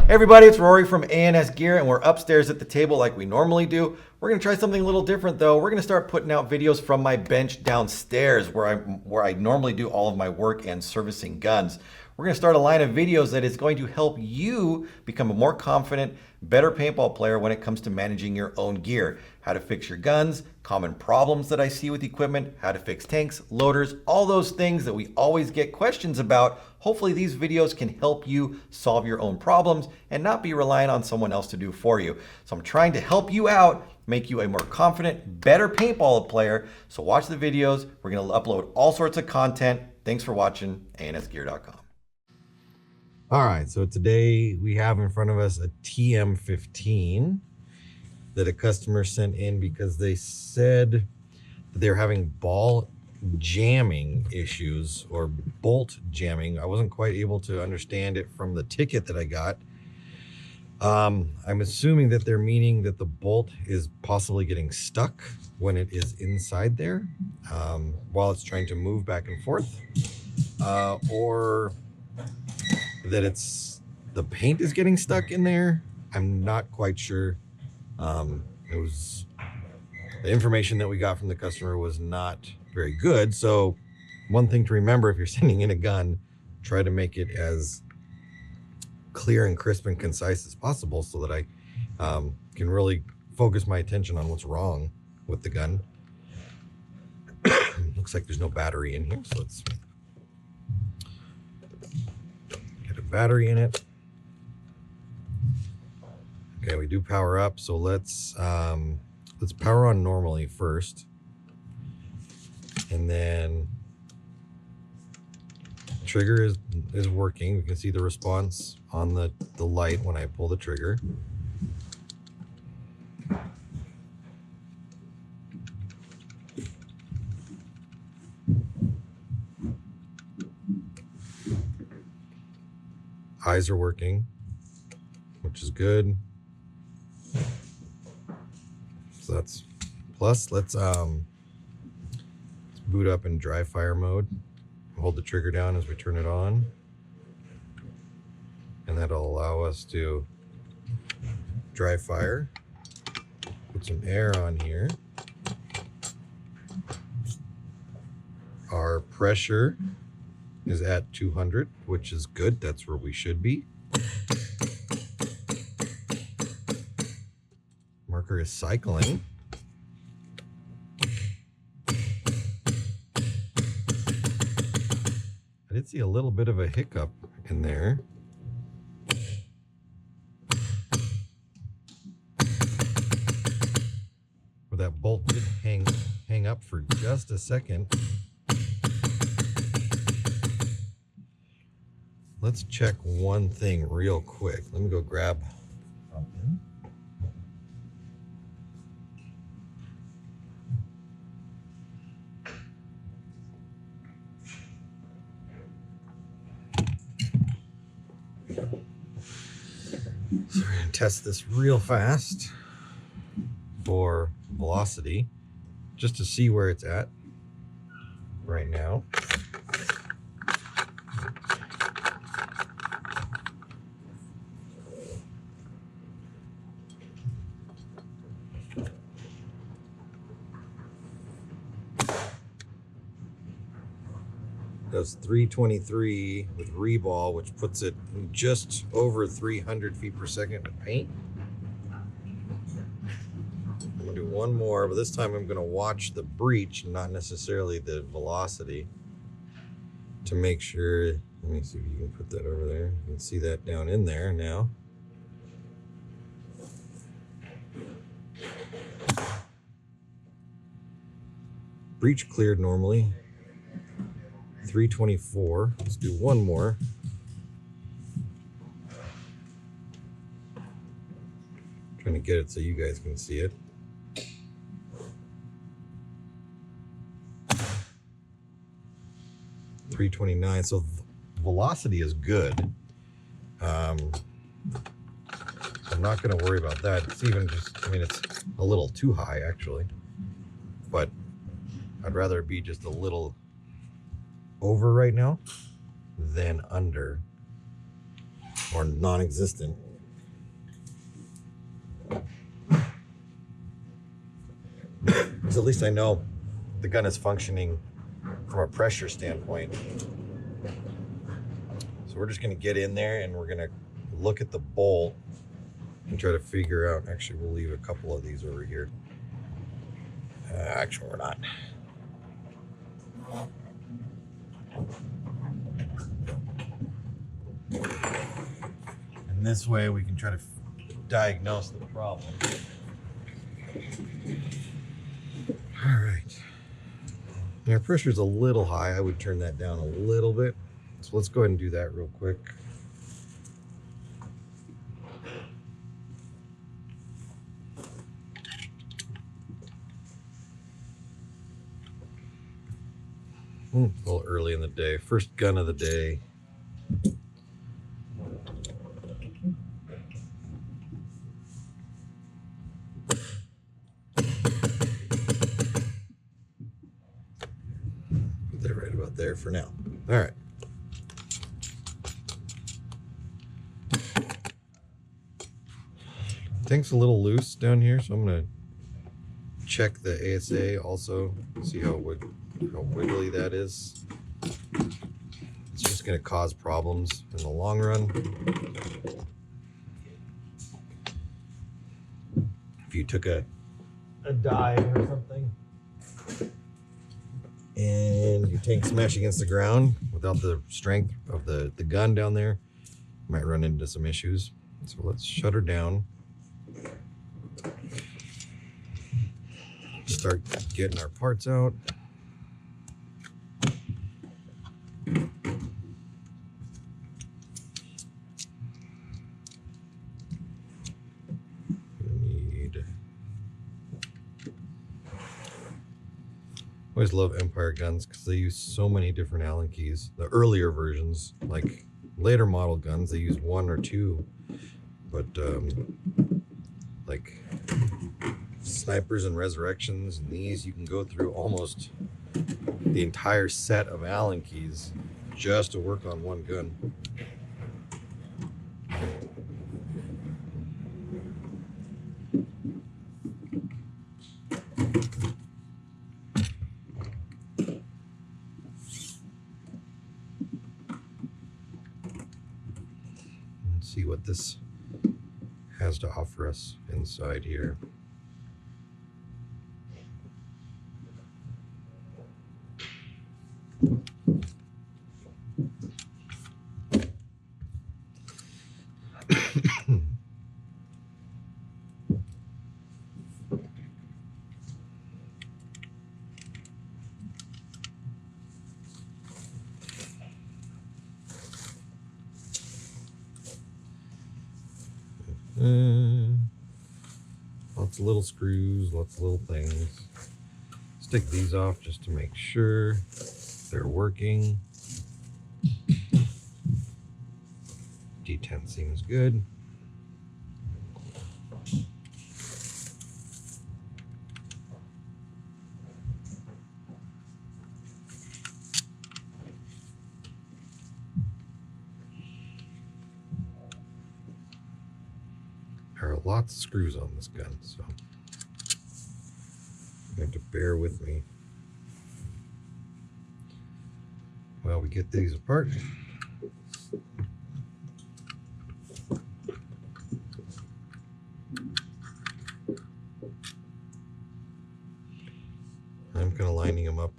Hey everybody, it's Rory from A&S Gear, and we're upstairs at the table like we normally do. We're gonna try something a little different though. We're gonna start putting out videos from my bench downstairs where I normally do all of my work and servicing guns. We're gonna start a line of videos that is going to help you become a more confident, better paintball player when it comes to managing your own gear. How to fix your guns, common problems that I see with equipment, how to fix tanks, loaders, all those things that we always get questions about. Hopefully these videos can help you solve your own problems and not be relying on someone else to do for you. So I'm trying to help you out, make you a more confident, better paintball player. So watch the videos. We're gonna upload all sorts of content. Thanks for watching, ansgear.com. All right, so today we have in front of us a TM15 that a customer sent in because they said that they're having ball jamming issues or bolt jamming. I wasn't quite able to understand it from the ticket that I got. I'm assuming that they're meaning that the bolt is possibly getting stuck when it is inside there while it's trying to move back and forth, or that it's the paint is getting stuck in there. I'm not quite sure. It was the information that we got from the customer was not very good. So one thing to remember, if you're sending in a gun, try to make it as clear and crisp and concise as possible so that I can really focus my attention on what's wrong with the gun. Looks like there's no battery in here, so let's get a battery in it. Okay, we do power up, so let's power on normally first, and then the trigger is working. We can see the response on the light when I pull the trigger. Eyes are working, which is good. So that's plus. Let's boot up in dry fire mode. Hold the trigger down as we turn it on, and that'll allow us to dry fire. Put some air on here. Our pressure is at 200, which is good. That's where we should be. Marker is cycling. I did see a little bit of a hiccup in there. Where that bolt did hang up for just a second. Let's check one thing real quick. Let me go grab something. So we're going to test this real fast for velocity, just to see where it's at right now. Does 323 with reball, which puts it just over 300 feet per second with paint. I'm gonna do one more, but this time I'm gonna watch the breach, not necessarily the velocity, to make sure. Let me see if you can put that over there. You can see that down in there now. Breach cleared normally. 324. Let's do one more. Trying to get it so you guys can see it. .329. So velocity is good. I'm not going to worry about that. It's even just, I mean, it's a little too high actually, but I'd rather it be just a little over right now than under or non-existent. Because at least I know the gun is functioning from a pressure standpoint. So we're just going to get in there and we're going to look at the bolt and try to figure out. Actually, we'll leave a couple of these over here. Actually, we're not. And this way we can try to diagnose the problem. All right. Our pressure's a little high. I would turn that down a little bit. So let's go ahead and do that real quick. A little early in the day. First gun of the day. Put that right about there for now. All right. Tank's a little loose down here, so I'm gonna check the ASA also, see how wiggly that is. It's just gonna cause problems in the long run. If you took a dive or something and your tank smashed against the ground without the strength of the gun down there, you might run into some issues. So let's shut her down. Start getting our parts out. I always love Empire guns because they use so many different Allen keys. The earlier versions, like later model guns, they use one or two, but like snipers and resurrections and these, you can go through almost the entire set of Allen keys just to work on one gun. Let's see what this has to offer us inside here. Lots of little screws, lots of little things. Let's take these off just to make sure they're working. D10 seems good. There are lots of screws on this gun, so you have to bear with me while we get these apart. I'm kind of lining them up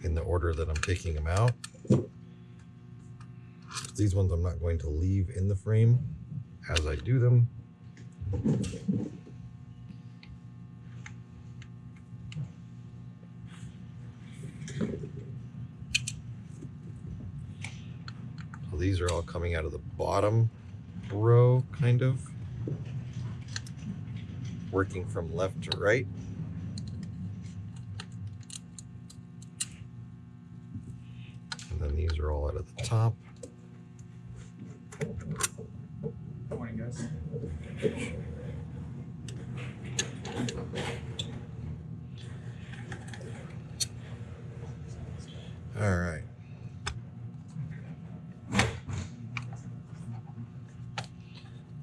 in the order that I'm taking them out. These ones I'm not going to leave in the frame as I do them. So these are all coming out of the bottom row, kind of working from left to right. And then these are all out of the top. Good morning, guys. All right.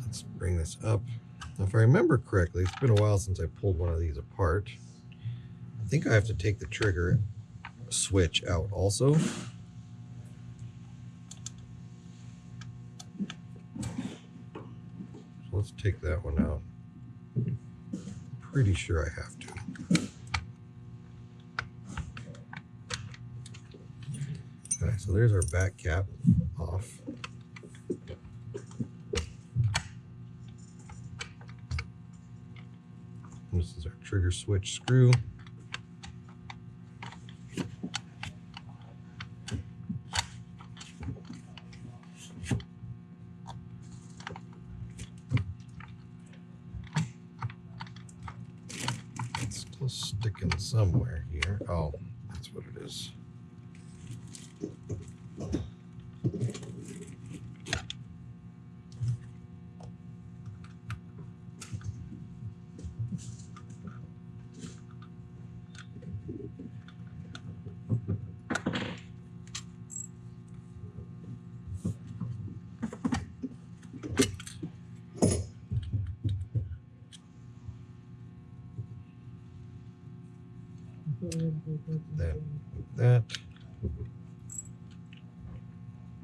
Let's bring this up. If I remember correctly, it's been a while since I pulled one of these apart. I think I have to take the trigger switch out also. So let's take that one out. Pretty sure I have to. Okay, so there's our back cap off. And this is our trigger switch screw. It's still sticking somewhere here. Oh, that's what it is. That.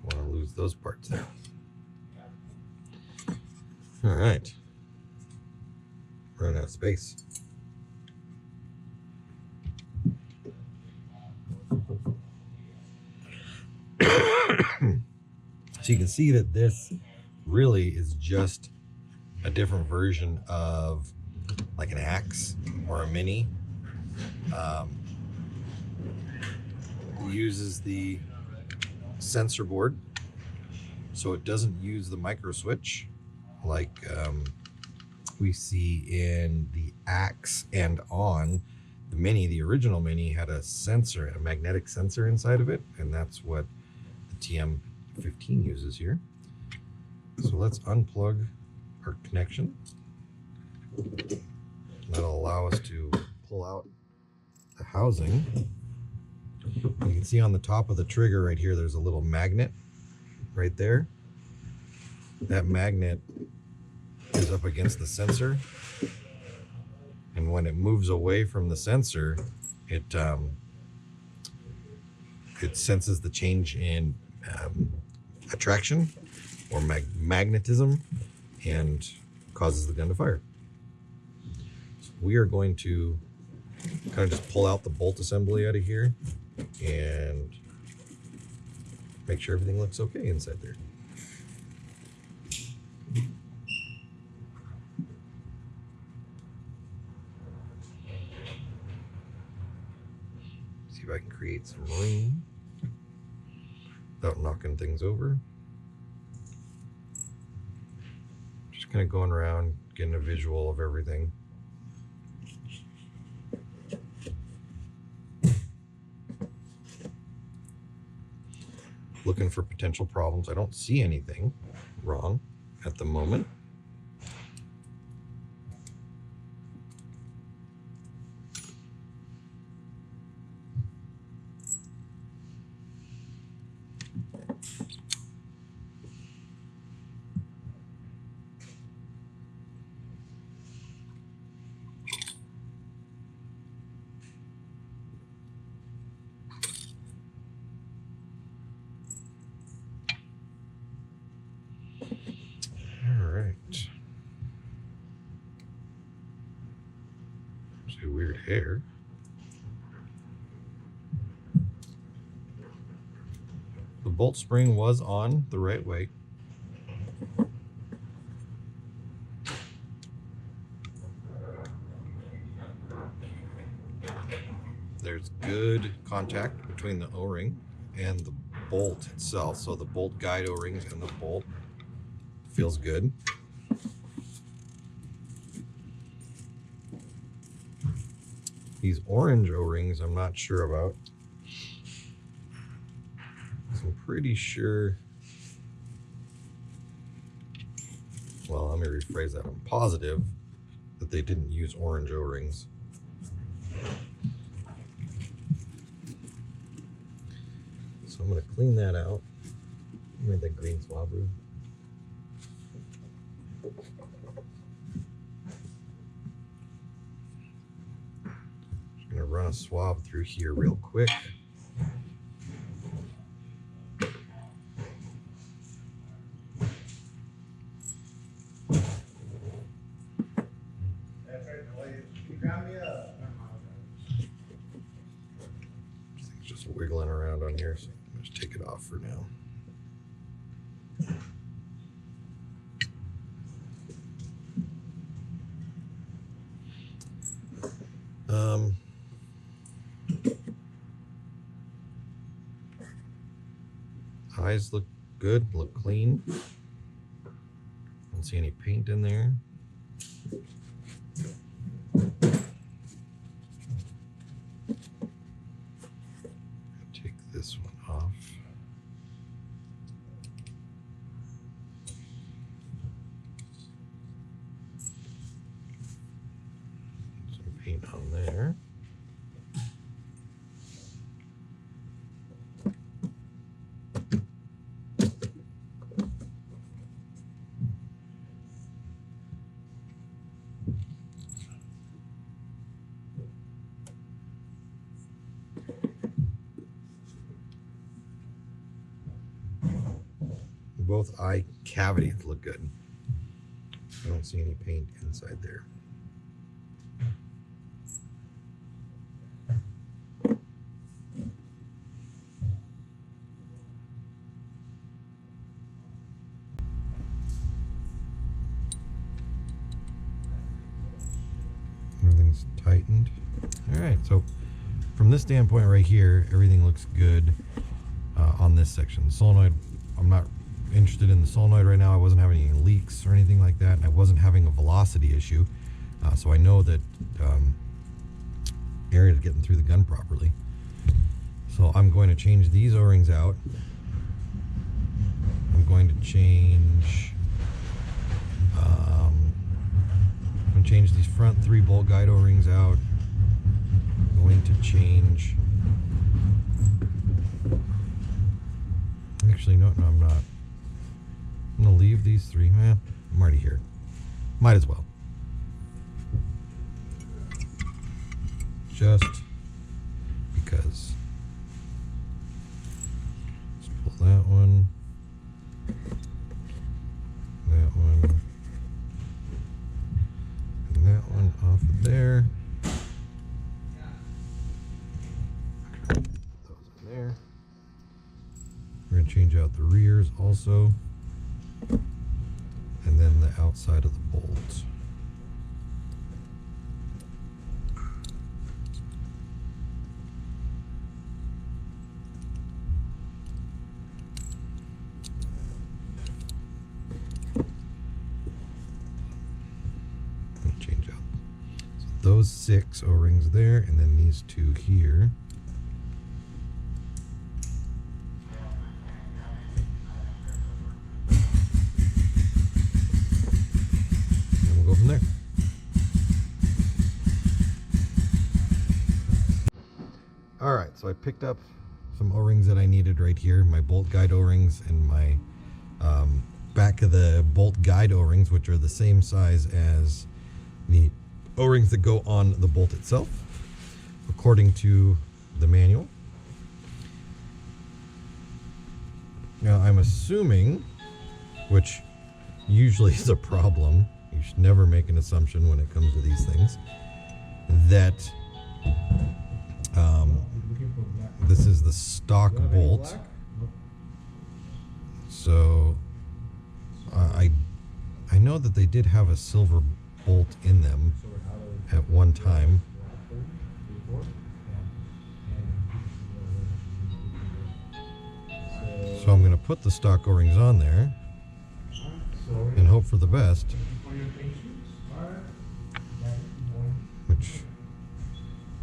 Want to lose those parts there. All right. Run out of space. So you can see that this really is just a different version of like an axe or a mini. It uses the sensor board, so it doesn't use the micro switch like we see in the axe and on the mini. The original mini had a sensor, a magnetic sensor inside of it, and that's what the TM15 uses here. So let's unplug our connection. That'll allow us to pull out the housing. You can see on the top of the trigger right here, there's a little magnet right there. That magnet is up against the sensor, and when it moves away from the sensor, it senses the change in attraction or magnetism and causes the gun to fire. So we are going to kind of just pull out the bolt assembly out of here and make sure everything looks okay inside there. See if I can create some room without knocking things over. Just kind of going around, getting a visual of everything. Looking for potential problems. I don't see anything wrong at the moment. Weird hair. The bolt spring was on the right way. There's good contact between the O-ring and the bolt itself. So the bolt guide O-rings and the bolt feels good. These orange O-rings I'm not sure about. So I'm pretty sure, well, let me rephrase that. I'm positive that they didn't use orange O-rings. So I'm going to clean that out. I made that green swab room. run a swab through here real quick. It's just wiggling around on here, so I'm just take it off for now. Eyes look good, look clean. Don't see any paint in there. Take this one off. Some paint on there. Both eye cavities look good. I don't see any paint inside there. Everything's tightened. All right, so from this standpoint right here, everything looks good on this section. The solenoid, I'm not interested in the solenoid right now. I wasn't having any leaks or anything like that, and I wasn't having a velocity issue, so I know that air is getting through the gun properly. So I'm going to change these O-rings out. I'm going to change these front 3 bolt guide O-rings out. I'm going to change, actually no I'm not. I'm going to leave these 3. I'm already here. Might as well. Just because. Let's pull that one. That one. And that one off of there. Those in there. We're going to change out the rears also. And then the outside of the bolts. Change out those 6 O-rings there, and then these 2 here. From there. All right, so I picked up some O-rings that I needed right here, my bolt guide O-rings and my back of the bolt guide O-rings, which are the same size as the O-rings that go on the bolt itself, according to the manual. Now I'm assuming, which usually is a problem, you should never make an assumption when it comes to these things, that this is the stock bolt. So I know that they did have a silver bolt in them at one time. So I'm going to put the stock O-rings on there and hope for the best. Which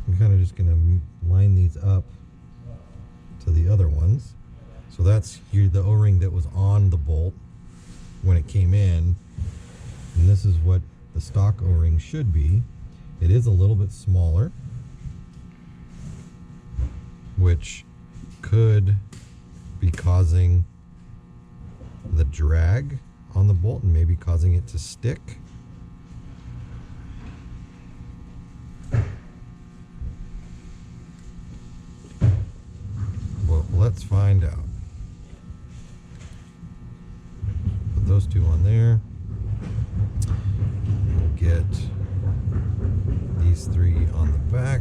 I'm kind of just going to line these up to the other ones. So that's here, the O-ring that was on the bolt when it came in, and this is what the stock O-ring should be. It is a little bit smaller, which could be causing the drag on the bolt and maybe causing it to stick. Let's find out. Put those two on there. We'll get these three on the back.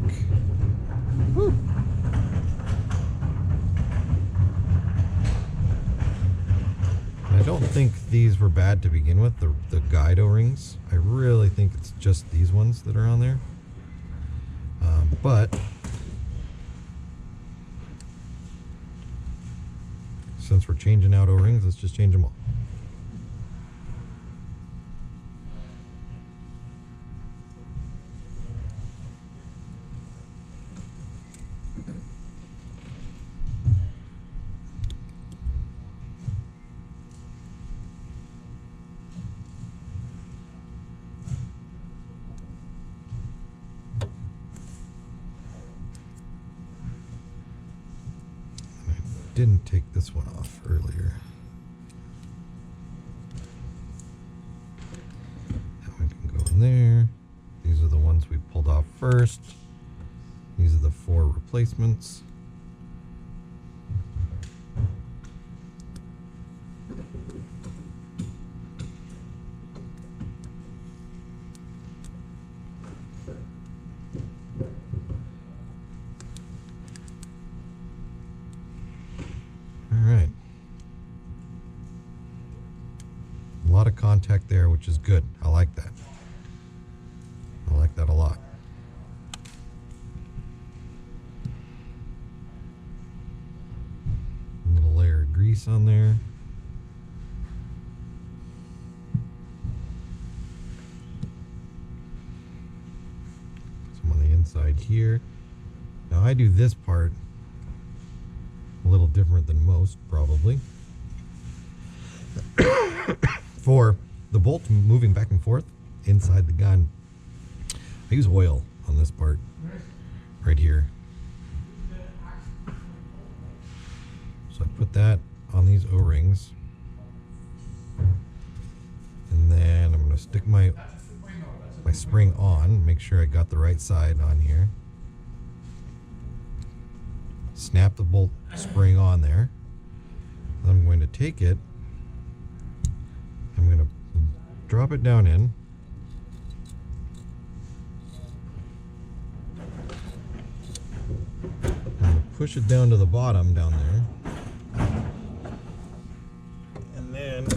Woo. I don't think these were bad to begin with, the guide O-rings. I really think it's just these ones that are on there. But since we're changing out O-rings, let's just change them all. Didn't take this one off earlier. That one can go in there. These are the ones we pulled off first. These are the 4 replacements. Alright. A lot of contact there, which is good. I like that. I like that a lot. A little layer of grease on there. Some on the inside here. Now I do this part a little different than most, probably. For the bolt moving back and forth inside the gun, I use oil on this part right here. So I put that on these O-rings, and then I'm going to stick my spring on, make sure I got the right side on here. Snap the bolt spring on there. Then I'm going to take it, I'm going to drop it down in, I'm going to push it down to the bottom down there, and then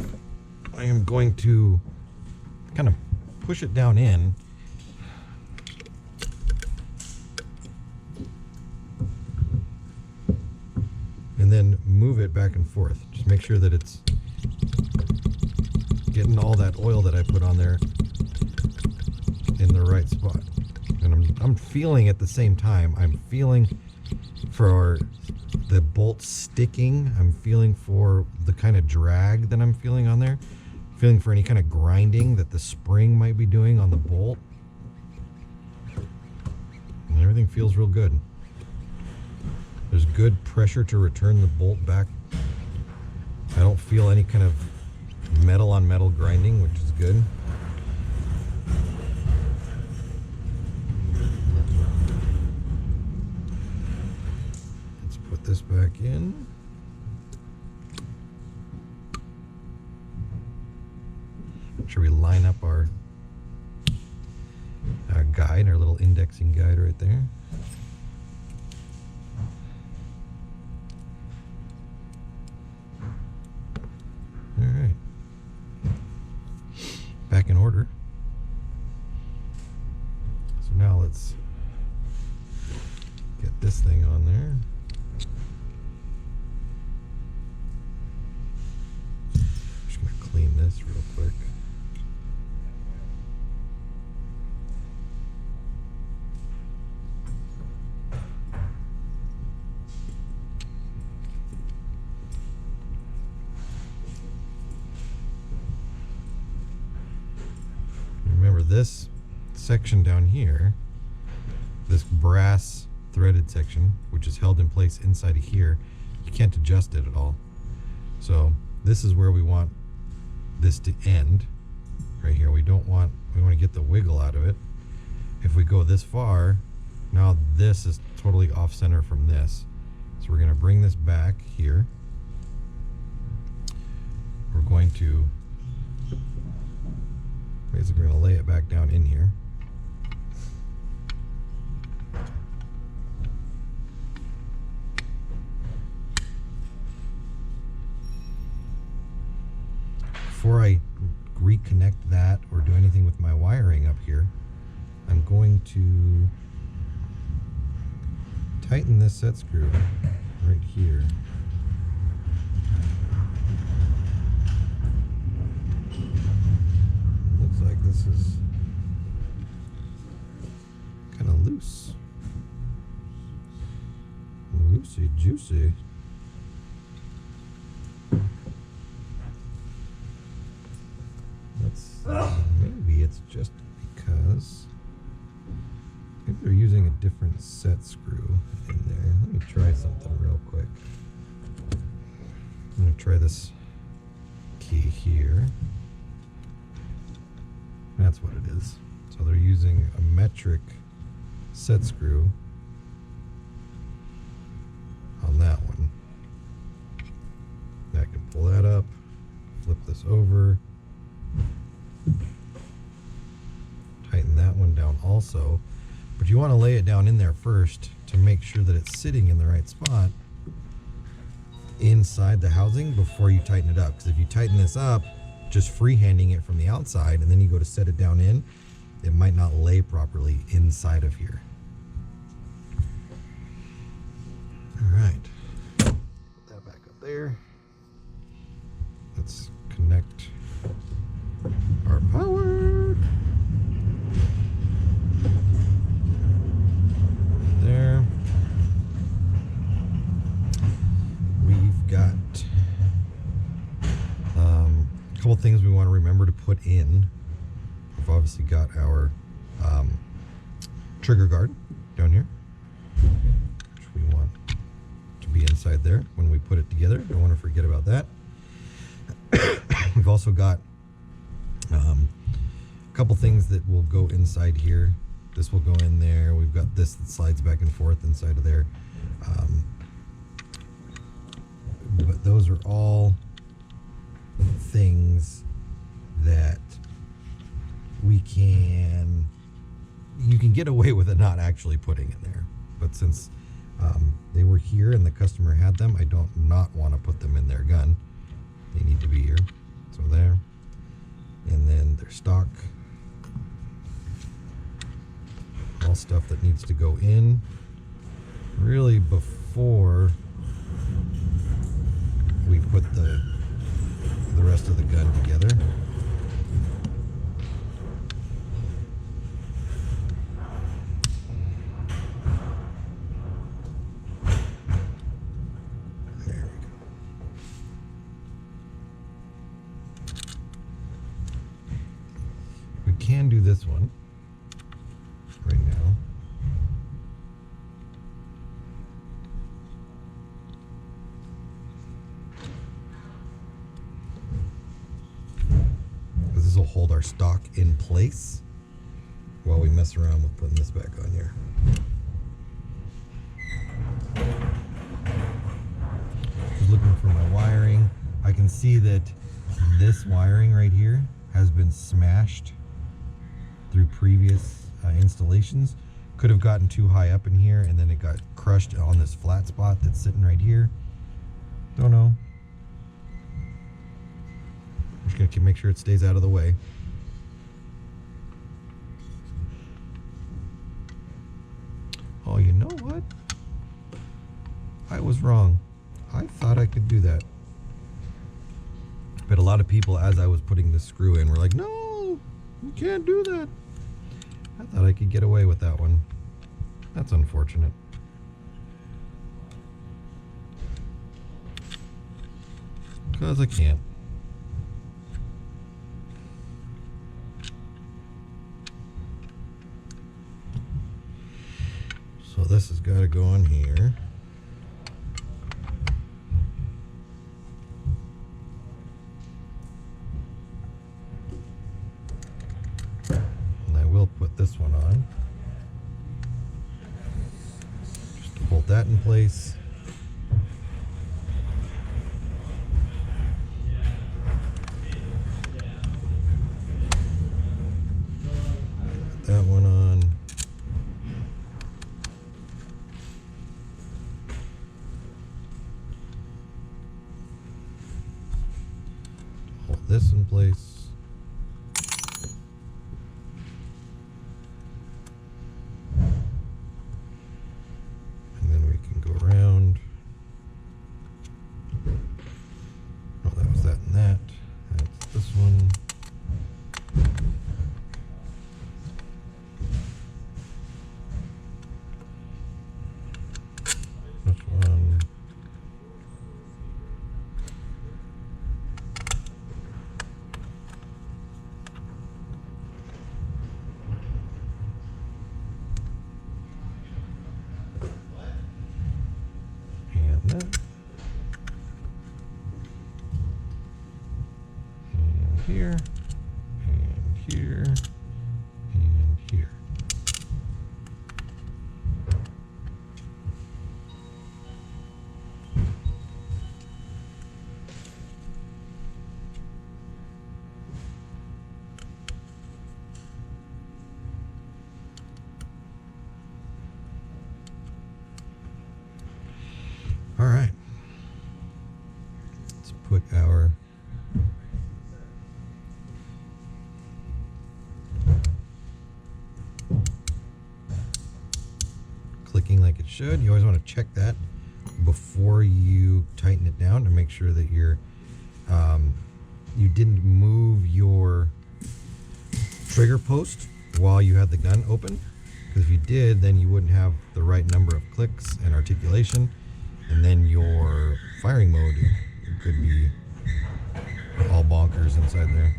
I am going to kind of push it down in. And then move it back and forth. Just make sure that it's getting all that oil that I put on there in the right spot. And I'm feeling at the same time, I'm feeling for the bolt sticking. I'm feeling for the kind of drag that I'm feeling on there. Feeling for any kind of grinding that the spring might be doing on the bolt. And everything feels real good. There's good pressure to return the bolt back. I don't feel any kind of metal on metal grinding, which is good. Let's put this back in. Make sure we line up our guide, our little indexing guide right there. Alright, back in order. So now let's get this thing on there. Just gonna clean this real quick. Remember this section down here, this brass threaded section, which is held in place inside of here, you can't adjust it at all. So this is where we want this to end, right here. We want to get the wiggle out of it. If we go this far, now this is totally off center from this. So So we're going to bring this back here. We're going to basically going to lay it back down in here. Before I reconnect that or do anything with my wiring up here, I'm going to tighten this set screw right here. Looks like this is kind of loose. Loosey juicy. Maybe it's just because maybe they're using a different set screw in there. Let me try something real quick. I'm going to try this key here. That's what it is. So they're using a metric set screw on that one. I can pull that up, flip this over, tighten that one down also, but you want to lay it down in there first to make sure that it's sitting in the right spot inside the housing before you tighten it up, because if you tighten this up just freehanding it from the outside and then you go to set it down in, it might not lay properly inside of here. All right, put that back up there. Let's connect our power. There. We've got a couple things we want to remember to put in. We've obviously got our trigger guard down here, which we want to be inside there when we put it together. Don't want to forget about that. We've also got a couple things that will go inside here. This will go in there. We've got this that slides back and forth inside of there. But those are all things that you can get away with it not actually putting in there. But since they were here and the customer had them, I don't not want to put them in their gun. They need to be here. So there. And then their stock. All stuff that needs to go in really before we put the rest of the gun together. There we go. We can do this one right now. This will hold our stock in place while we mess around with putting this back on here. Just looking for my wiring. I can see that this wiring right here has been smashed through previous installations. Could have gotten too high up in here and then it got crushed on this flat spot that's sitting right here. Don't know. I'm just gonna make sure it stays out of the way. Oh, you know what? I was wrong. I thought I could do that. But a lot of people, as I was putting the screw in, were like, no, you can't do that. I thought I could get away with that one. That's unfortunate. Because I can't. So this has got to go on here. And I will put this one on. Just to hold that in place. this in place. And then we can go around. Oh, that was that and that. That's this one. This one. And that. And here. And here. And here. All right. Let's put our clicking like it should. You always want to check that before you tighten it down to make sure that you're you didn't move your trigger post while you had the gun open, because if you did, then you wouldn't have the right number of clicks and articulation, and then your firing mode could be all bonkers inside there.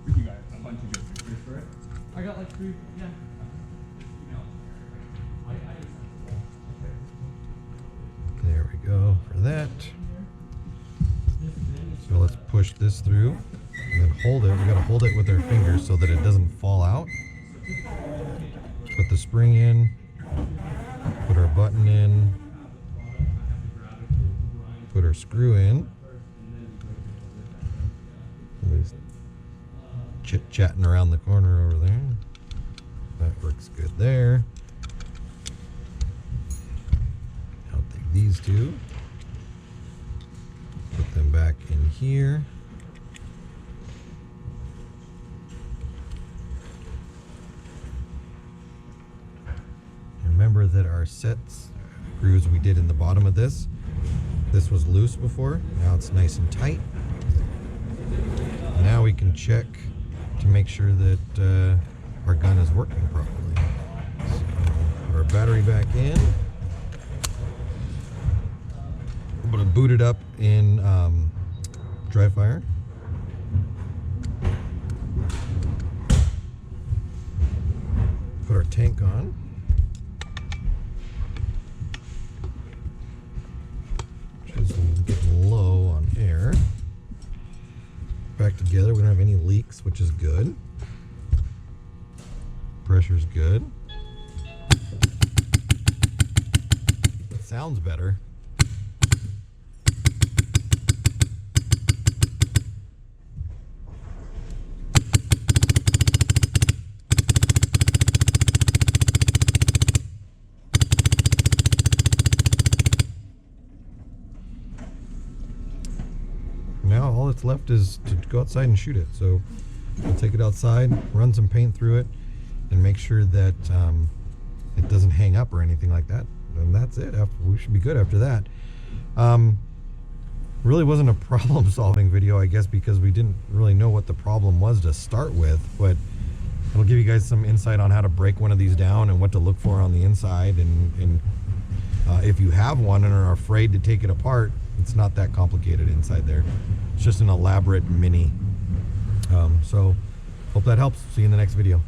You got a bunch of good pictures for it. I got like 3, yeah. There we go for that. So let's push this through and then hold it. We gotta hold it with our fingers so that it doesn't fall out. Put the spring in, put our button in, put our screw in. Somebody's chit-chatting around the corner over there. That works good there. I'll take these two, put them back in here. Remember that our sets screws we did in the bottom of this was loose before. Now it's nice and tight. Now we can check to make sure that our gun is working properly. So put our battery back in. I'm going to boot it up in dry fire. Put our tank on. Which is getting low on air. Back together, we don't have any leaks, which is good. Pressure's good. It sounds better. Now all that's left is to go outside and shoot it. So we'll take it outside, run some paint through it, and make sure that it doesn't hang up or anything like that. And that's it. We should be good after that. Really wasn't a problem solving video, I guess, because we didn't really know what the problem was to start with, but it'll give you guys some insight on how to break one of these down and what to look for on the inside. And if you have one and are afraid to take it apart, it's not that complicated inside there. It's just an elaborate mini. So hope that helps. See you in the next video.